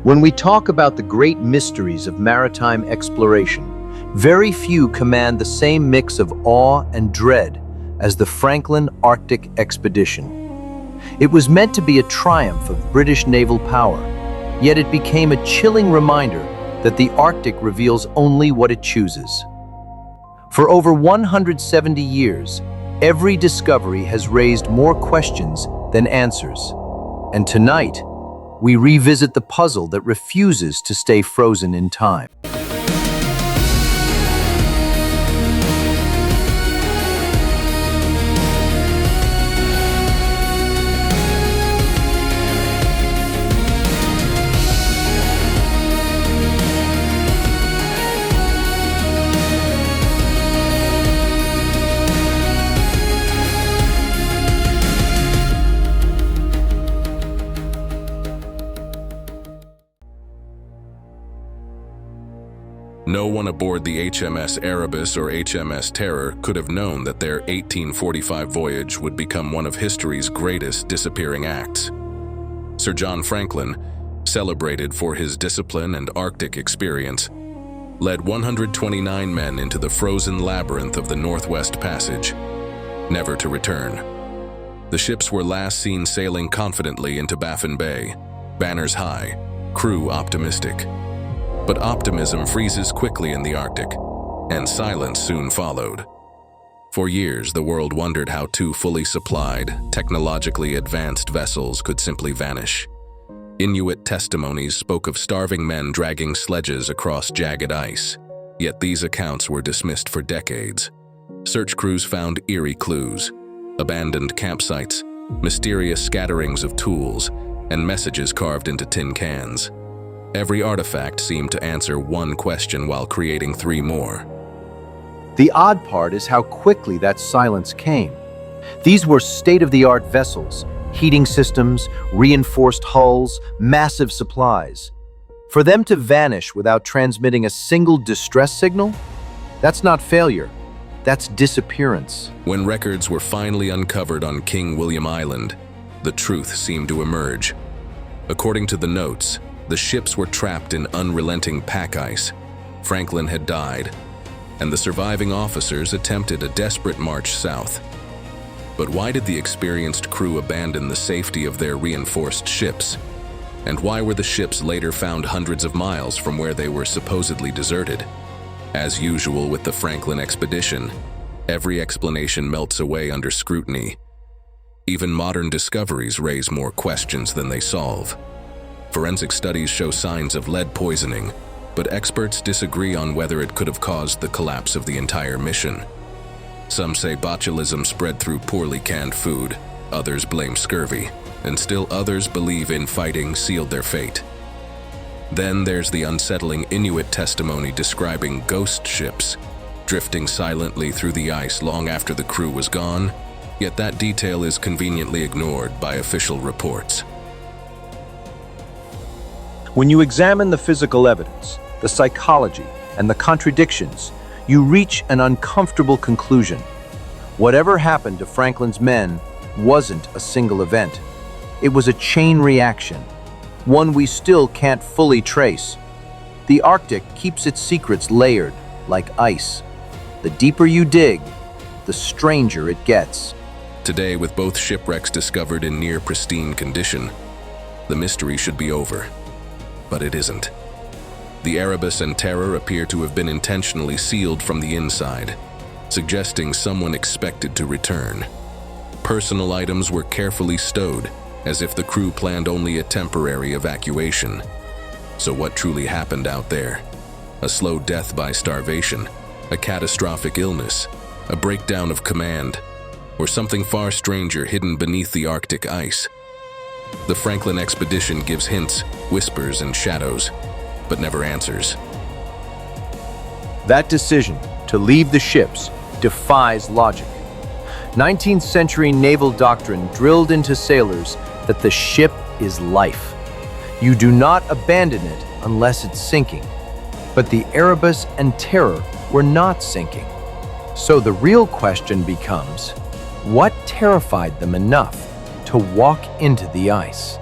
When we talk about the great mysteries of maritime exploration, very few command the same mix of awe and dread as the Franklin Arctic expedition. It was meant to be a triumph of British naval power, yet it became a chilling reminder that the Arctic reveals only what it chooses. For over 170 years, every discovery has raised more questions than answers. And tonight, we revisit the puzzle that refuses to stay frozen in time. No one aboard the HMS Erebus or HMS Terror could have known that their 1845 voyage would become one of history's greatest disappearing acts. Sir John Franklin, celebrated for his discipline and Arctic experience, led 129 men into the frozen labyrinth of the Northwest Passage, never to return. The ships were last seen sailing confidently into Baffin Bay, banners high, crew optimistic. But optimism freezes quickly in the Arctic, and silence soon followed. For years, the world wondered how two fully supplied, technologically advanced vessels could simply vanish. Inuit testimonies spoke of starving men dragging sledges across jagged ice, yet these accounts were dismissed for decades. Search crews found eerie clues, abandoned campsites, mysterious scatterings of tools, and messages carved into tin cans. Every artifact seemed to answer one question while creating three more. The odd part is how quickly that silence came. These were state-of-the-art vessels, heating systems, reinforced hulls, massive supplies. For them to vanish without transmitting a single distress signal? That's not failure, that's disappearance. When records were finally uncovered on King William Island, the truth seemed to emerge. According to the notes, the ships were trapped in unrelenting pack ice. Franklin had died, and the surviving officers attempted a desperate march south. But why did the experienced crew abandon the safety of their reinforced ships? And why were the ships later found hundreds of miles from where they were supposedly deserted? As usual with the Franklin expedition, every explanation melts away under scrutiny. Even modern discoveries raise more questions than they solve. Forensic studies show signs of lead poisoning, but experts disagree on whether it could have caused the collapse of the entire mission. Some say botulism spread through poorly canned food, others blame scurvy, and still others believe infighting sealed their fate. Then there's the unsettling Inuit testimony describing ghost ships, drifting silently through the ice long after the crew was gone, yet that detail is conveniently ignored by official reports. When you examine the physical evidence, the psychology, and the contradictions, you reach an uncomfortable conclusion. Whatever happened to Franklin's men wasn't a single event. It was a chain reaction, one we still can't fully trace. The Arctic keeps its secrets layered like ice. The deeper you dig, the stranger it gets. Today, with both shipwrecks discovered in near pristine condition, the mystery should be over. But it isn't. The Erebus and Terror appear to have been intentionally sealed from the inside, suggesting someone expected to return. Personal items were carefully stowed, as if the crew planned only a temporary evacuation. So what truly happened out there? A slow death by starvation, a catastrophic illness, a breakdown of command, or something far stranger hidden beneath the Arctic ice? The Franklin expedition gives hints, whispers, and shadows, but never answers. That decision to leave the ships defies logic. 19th century naval doctrine drilled into sailors that the ship is life. You do not abandon it unless it's sinking. But the Erebus and Terror were not sinking. So the real question becomes, what terrified them enough to walk into the ice?